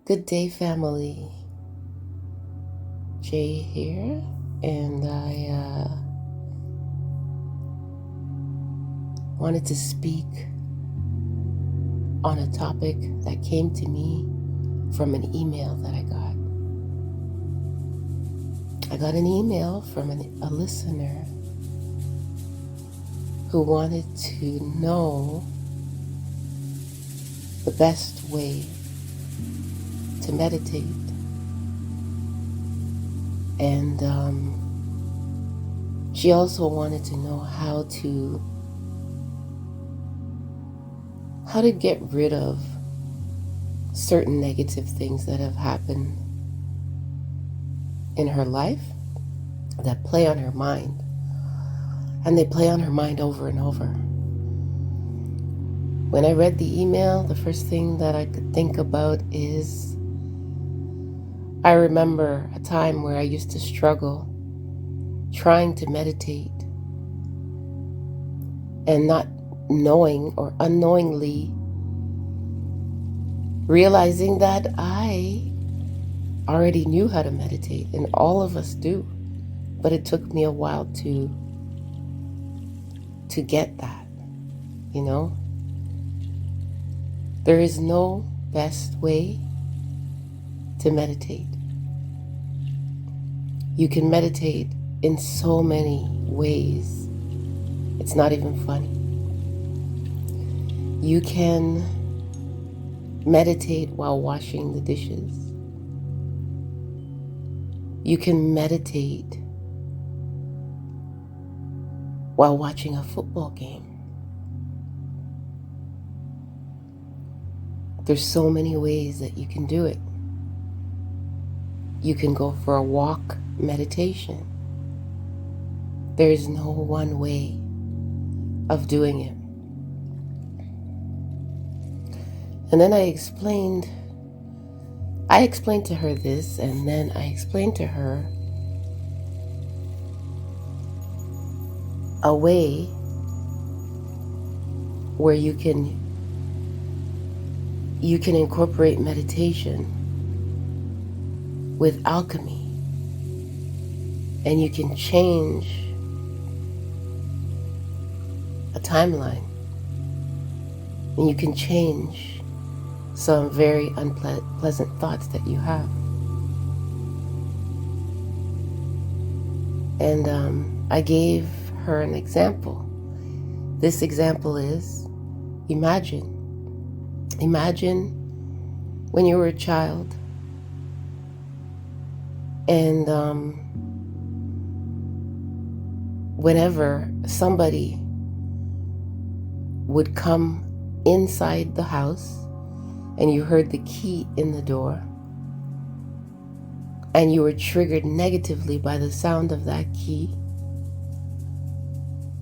Good day, family. Jay here, and I wanted to speak on a topic that came to me from an email that I got. I got an email from a listener who wanted to know the best way to meditate. And she also wanted to know how to get rid of certain negative things that have happened in her life that play on her mind. And they play on her mind over and over. When I read the email, the first thing that I could think about is I remember a time where I used to struggle trying to meditate and not knowing or unknowingly realizing that I already knew how to meditate, and all of us do, but it took me a while to get that, you know? There is no best way to meditate. You can meditate in so many ways. It's not even funny. You can meditate while washing the dishes. You can meditate while watching a football game. There's so many ways that you can do it. You can go for a walk meditation. There is no one way of doing it. And then I explained to her this, and then I explained to her a way where you can incorporate meditation with alchemy, and you can change a timeline, and you can change some very unpleasant thoughts that you have. And I gave her an example. This example is, imagine when you were a child, and whenever somebody would come inside the house and you heard the key in the door and you were triggered negatively by the sound of that key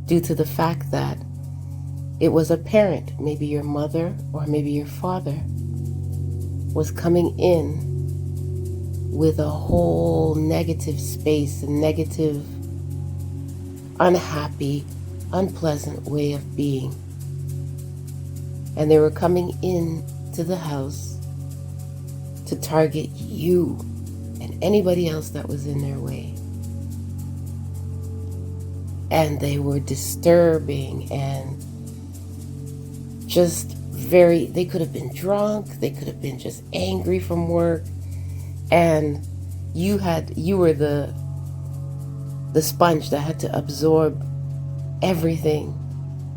due to the fact that it was a parent, maybe your mother or maybe your father, was coming in with a whole negative space, a negative, unhappy, unpleasant way of being. And they were coming in to the house to target you and anybody else that was in their way. And they were disturbing and just they could have been drunk, they could have been just angry from work, and you were the sponge that had to absorb everything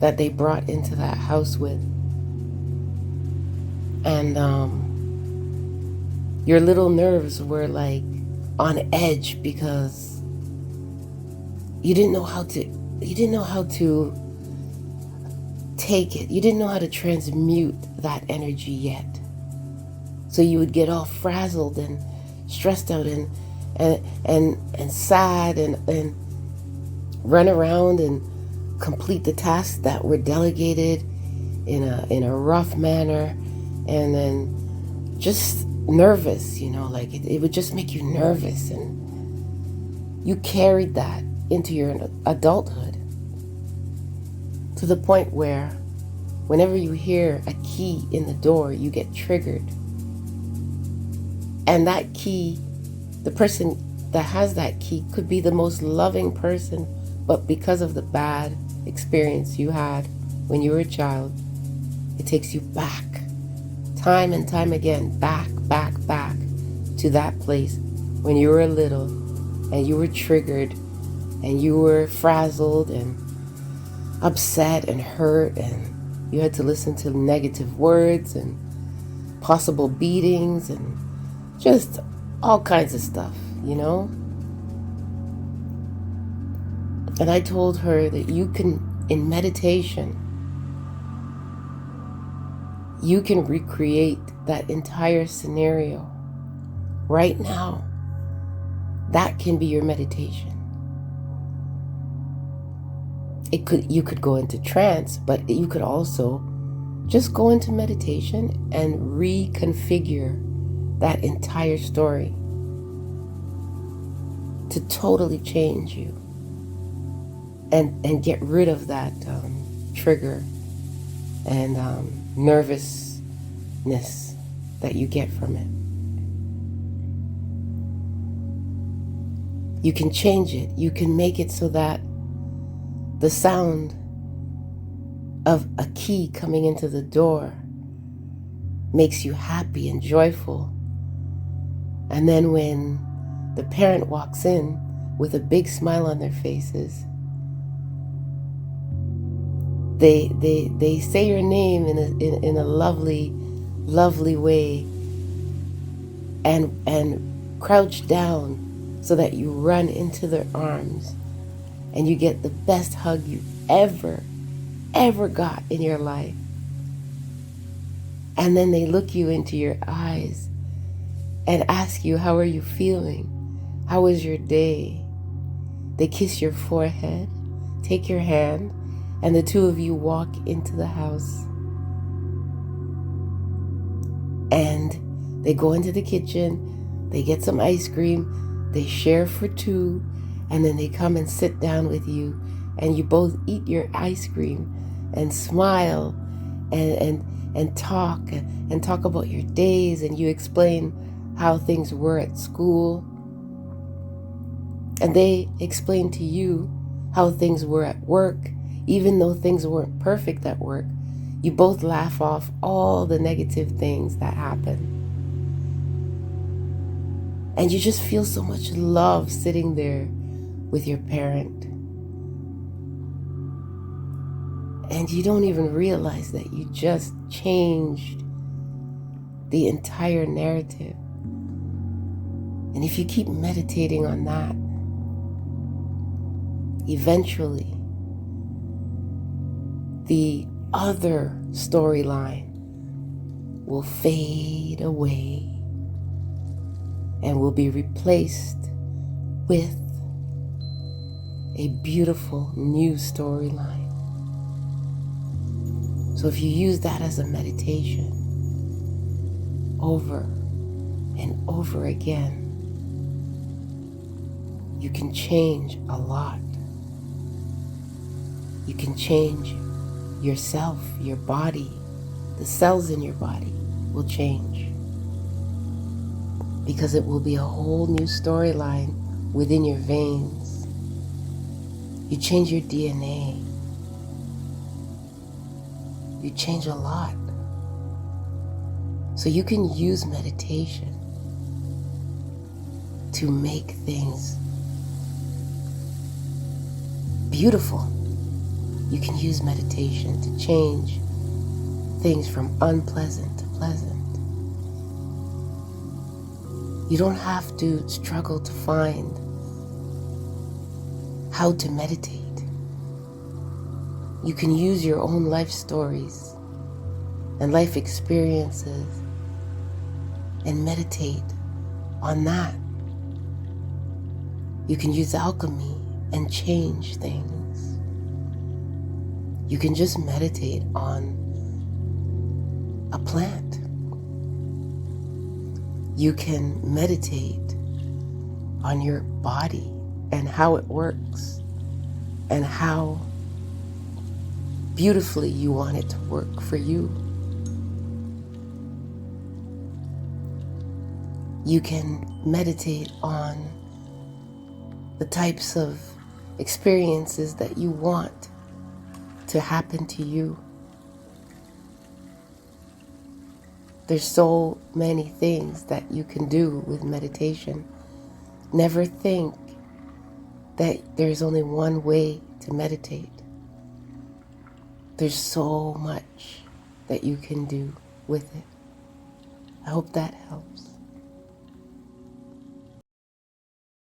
that they brought into that house with. And your little nerves were like on edge because you didn't know how to take it. You didn't know how to transmute that energy yet. So you would get all frazzled and stressed out and sad and run around and complete the tasks that were delegated in a rough manner, and then just nervous, like it would just make you nervous, and you carried that into your adulthood to the point where whenever you hear a key in the door, you get triggered. And that key, the person that has that key could be the most loving person, but because of the bad experience you had when you were a child, it takes you back, time and time again, back to that place when you were little and you were triggered and you were frazzled and upset and hurt, and you had to listen to negative words and possible beatings and just all kinds of stuff, you know? And I told her that you can, in meditation, you can recreate that entire scenario right now. That can be your meditation. You could go into trance, but you could also just go into meditation and reconfigure that entire story to totally change you and get rid of that trigger and nervousness that you get from it. You can change it. You can make it so that the sound of a key coming into the door makes you happy and joyful. And then when the parent walks in with a big smile on their faces, they say your name in a lovely way and crouch down so that you run into their arms and you get the best hug you ever got in your life. And then they look you into your eyes and ask you, how are you feeling? How was your day? They kiss your forehead, take your hand, and the two of you walk into the house. And they go into the kitchen, they get some ice cream, they share for two, and then they come and sit down with you, and you both eat your ice cream and smile and talk about your days, and you explain how things were at school. And they explain to you how things were at work. Even though things weren't perfect at work, you both laugh off all the negative things that happen. And you just feel so much love sitting there with your parent. And you don't even realize that you just changed the entire narrative. And if you keep meditating on that, eventually the other storyline will fade away and will be replaced with a beautiful new storyline. So if you use that as a meditation over and over again, you can change a lot. You can change yourself, your body, the cells in your body will change. Because it will be a whole new storyline within your veins. You change your DNA. You change a lot. So you can use meditation to make things beautiful. You can use meditation to change things from unpleasant to pleasant. You don't have to struggle to find how to meditate. You can use your own life stories and life experiences and meditate on that. You can use alchemy and change things. You can just meditate on a plant. You can meditate on your body and how it works and how beautifully you want it to work for you. You can meditate on the types of experiences that you want to happen to you. There's so many things that you can do with meditation. Never think that there's only one way to meditate. There's so much that you can do with it. I hope that helps.